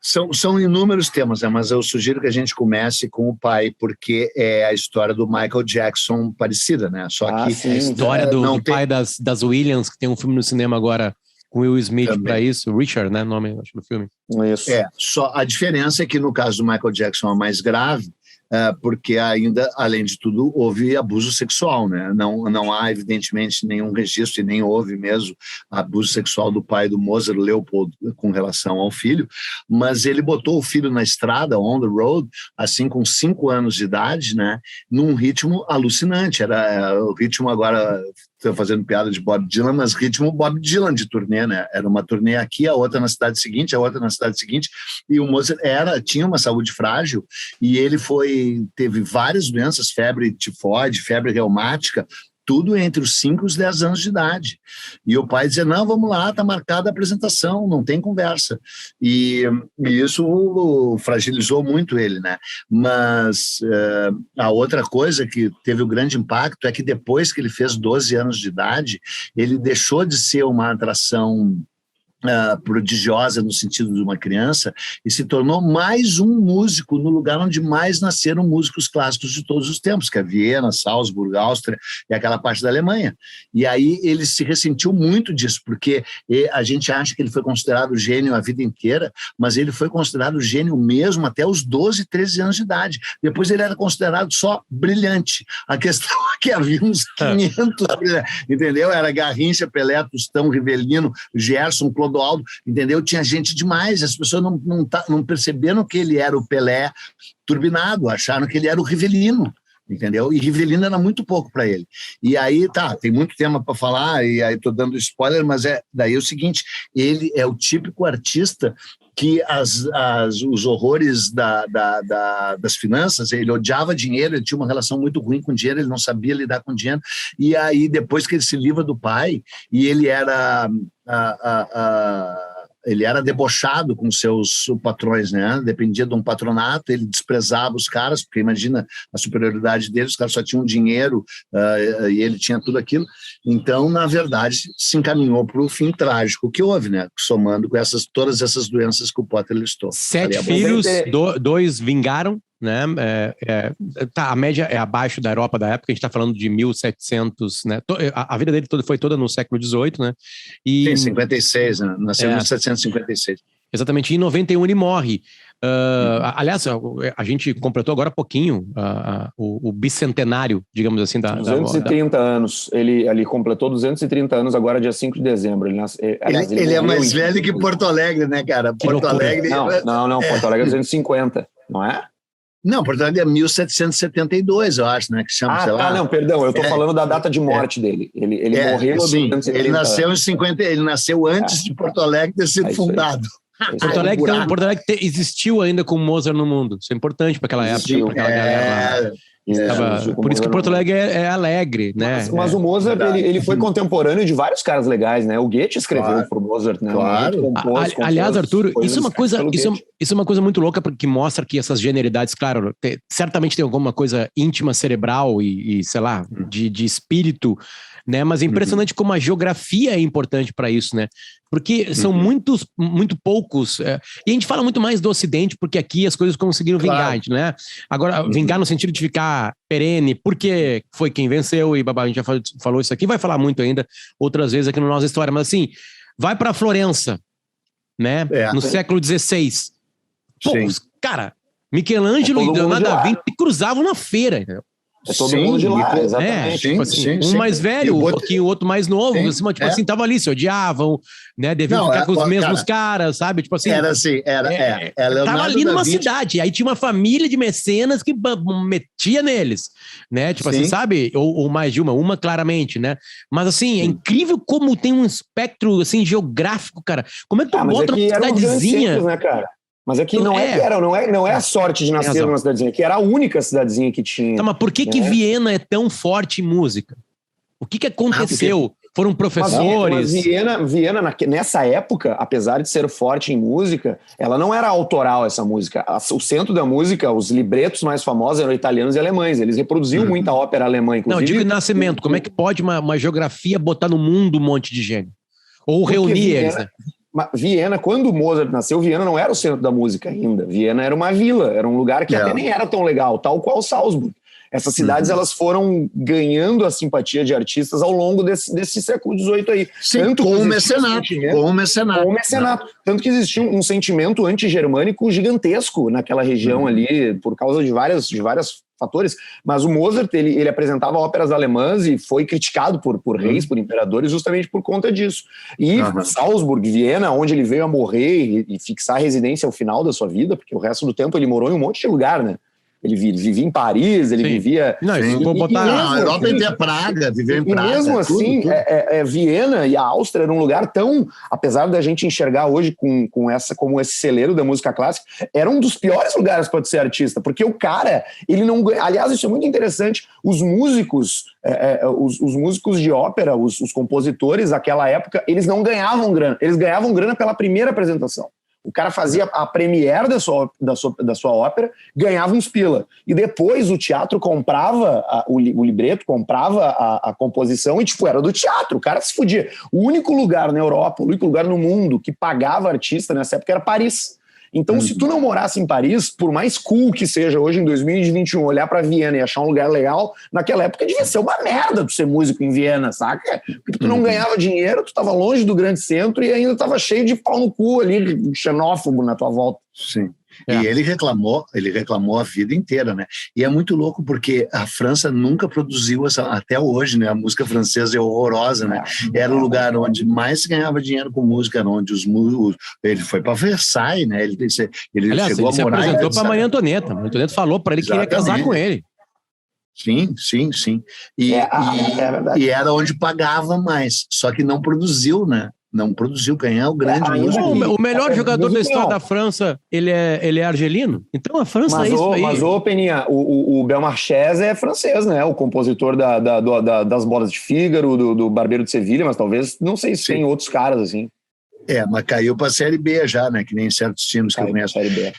São inúmeros temas, né? Mas eu sugiro que a gente comece com o pai, porque é a história do Michael Jackson parecida, né? Só que sim, a história do pai das Williams, que tem um filme no cinema agora com Will Smith para isso, Richard, né? Nome, acho, do filme. Isso. Só a diferença é que no caso do Michael Jackson é mais grave, porque ainda, além de tudo, houve abuso sexual, né? Não há, evidentemente, nenhum registro, e nem houve mesmo abuso sexual do pai do Mozart Leopold com relação ao filho, mas ele botou o filho na estrada, on the road, assim, com 5 anos de idade, né? Num ritmo alucinante. Era o ritmo agora... Estou fazendo piada de Bob Dylan, mas ritmo Bob Dylan de turnê, né? Era uma turnê aqui, a outra na cidade seguinte, a outra na cidade seguinte, e o Mozart tinha uma saúde frágil, e ele teve várias doenças, febre tifoide, febre reumática, tudo entre os 5 e os 10 anos de idade. E o pai dizia, não, vamos lá, está marcada a apresentação, não tem conversa. E isso fragilizou muito ele, né? Mas a outra coisa que teve o grande impacto é que depois que ele fez 12 anos de idade, ele deixou de ser uma atração prodigiosa no sentido de uma criança e se tornou mais um músico no lugar onde mais nasceram músicos clássicos de todos os tempos, que é Viena, Salzburg, Áustria e aquela parte da Alemanha. E aí ele se ressentiu muito disso, porque a gente acha que ele foi considerado gênio a vida inteira, mas ele foi considerado gênio mesmo até os 12, 13 anos de idade. Depois ele era considerado só brilhante. A questão é que havia uns 500 brilhantes, entendeu? Era Garrincha, Pelé, Tostão, Rivelino, Gerson, Clodoaldo, entendeu? Tinha gente demais, as pessoas não perceberam que ele era o Pelé turbinado, acharam que ele era o Rivelino, entendeu? E Rivelino era muito pouco para ele. E aí, tem muito tema para falar, e aí estou dando spoiler, mas daí é o seguinte, ele é o típico artista que os horrores das finanças, ele odiava dinheiro, ele tinha uma relação muito ruim com dinheiro, ele não sabia lidar com dinheiro, e aí depois que ele se livra do pai, e ele era debochado com seus patrões, né? Dependia de um patronato, ele desprezava os caras, porque imagina a superioridade deles, os caras só tinham dinheiro e ele tinha tudo aquilo. Então, na verdade, se encaminhou para o fim trágico que houve, né? Somando com todas essas doenças que o Potter listou. 7 filhos, 2 vingaram, né? A média é abaixo da Europa da época, a gente está falando de 1700, né? A vida dele foi toda no século XVIII, né? Sim, 56, né? Nasceu em 1756. Exatamente, em 91 ele morre. Aliás, a gente completou agora há pouquinho o bicentenário, digamos assim, 230 anos. Ele completou 230 anos agora, dia 5 de dezembro. Ele é mais velho que Porto Alegre, né, cara? Porto Alegre... Não, Porto Alegre é 250, não é? Não, Porto Alegre é 1772, eu acho, né? Que chama, sei lá. Não, perdão, eu estou falando da data de morte dele. Ele morreu há 230 ele nasceu em 50, ele nasceu antes de Porto Alegre ter sido fundado. Porto Alegre existiu ainda com Mozart no mundo. Isso é importante para aquela época, para aquela galera lá. Por isso que Porto Alegre é alegre, né? Mas o Mozart, ele foi contemporâneo de vários caras legais, né? O Goethe escreveu pro Mozart, né? Claro. Aliás, Arthur, isso é uma coisa muito louca, porque mostra que essas genialidades, claro, certamente tem alguma coisa íntima, cerebral e sei lá, de espírito, né? Mas é impressionante como a geografia é importante para isso, né? Porque são muito poucos. E a gente fala muito mais do Ocidente, porque aqui as coisas conseguiram vingar, né? Agora, vingar no sentido de ficar perene, porque foi quem venceu, e babá, a gente já falou isso aqui, vai falar muito ainda outras vezes aqui no Nossa História, mas assim, vai para Florença, né? No século XVI. Pô, cara, Michelangelo e Leonardo da Vinci cruzavam na feira, entendeu? Todo mundo de lá, exatamente. Um mais velho, que o outro mais novo, assim, tava ali, se odiavam, né? Deviam ficar com os mesmos caras, sabe? Tipo assim. Era assim, tava ali numa cidade, aí tinha uma família de mecenas que metia neles, né? Tipo assim, sabe? Ou mais de uma claramente, né? Mas assim, é incrível como tem um espectro assim, geográfico, cara. Como é que tu bota uma cidadezinha? Né, cara? Mas aqui não é a sorte de nascer numa cidadezinha, que era a única cidadezinha que tinha. Tá, mas por que Viena é tão forte em música? O que aconteceu? Foram professores? Mas Viena, nessa época, apesar de ser forte em música, ela não era autoral, essa música. O centro da música, os libretos mais famosos eram italianos e alemães. Eles reproduziam muita ópera alemã, inclusive. Não, digo nascimento. Como é que pode uma geografia botar no mundo um monte de gênio? Ou reunir eles, né? Viena, quando o Mozart nasceu, Viena não era o centro da música ainda. Viena era uma vila, era um lugar que até nem era tão legal, tal qual Salzburg. Essas cidades, elas foram ganhando a simpatia de artistas ao longo desse século XVIII aí. Sim, com o mecenato. Tanto que existia um sentimento anti-germânico gigantesco naquela região ali, por causa de vários fatores. Mas o Mozart, ele apresentava óperas alemãs e foi criticado por reis, por imperadores, justamente por conta disso. E Salzburg, Viena, onde ele veio a morrer e fixar a residência ao final da sua vida, porque o resto do tempo ele morou em um monte de lugar, né? Ele vivia em Paris, ele vivia... Não, vou botar... A Europa inteira, Praga, viveu em Praga. E mesmo assim, tudo. Viena e a Áustria era um lugar tão... Apesar da gente enxergar hoje como esse celeiro da música clássica, era um dos piores lugares para ser artista, porque o cara, ele não... Aliás, isso é muito interessante. Os músicos de ópera, os compositores daquela época, eles não ganhavam grana. Eles ganhavam grana pela primeira apresentação. O cara fazia a premiere da sua ópera, ganhava uns pila. E depois o teatro comprava o libreto, comprava a composição e, era do teatro. O cara se fudia. O único lugar na Europa, o único lugar no mundo que pagava artista nessa época era Paris. Então, se tu não morasse em Paris, por mais cool que seja hoje em 2021, olhar pra Viena e achar um lugar legal, naquela época devia ser uma merda tu ser músico em Viena, saca? Porque tu não ganhava dinheiro, tu tava longe do grande centro e ainda tava cheio de pau no cu ali, xenófobo na tua volta. Sim. E ele reclamou a vida inteira, né? E é muito louco porque a França nunca produziu até hoje, né? A música francesa é horrorosa, né? Era o lugar onde mais se ganhava dinheiro com música, onde ele foi para Versailles, né? Ele chegou a morar. Ele se apresentou para Maria Antonieta. Maria Antonieta falou para ele que queria casar com ele. Sim. E era onde pagava mais, só que não produziu, né? Não produziu, ganhar o grande músico. O melhor jogador da história da França, ele é argelino? Então a França é isso aí. Mas, Peninha, o Belmarchais é francês, né? O compositor das Bodas de Fígaro, do Barbeiro de Sevilha, mas talvez, não sei se tem outros caras assim. Mas caiu para a Série B já, né? Que nem certos times que eu conheço.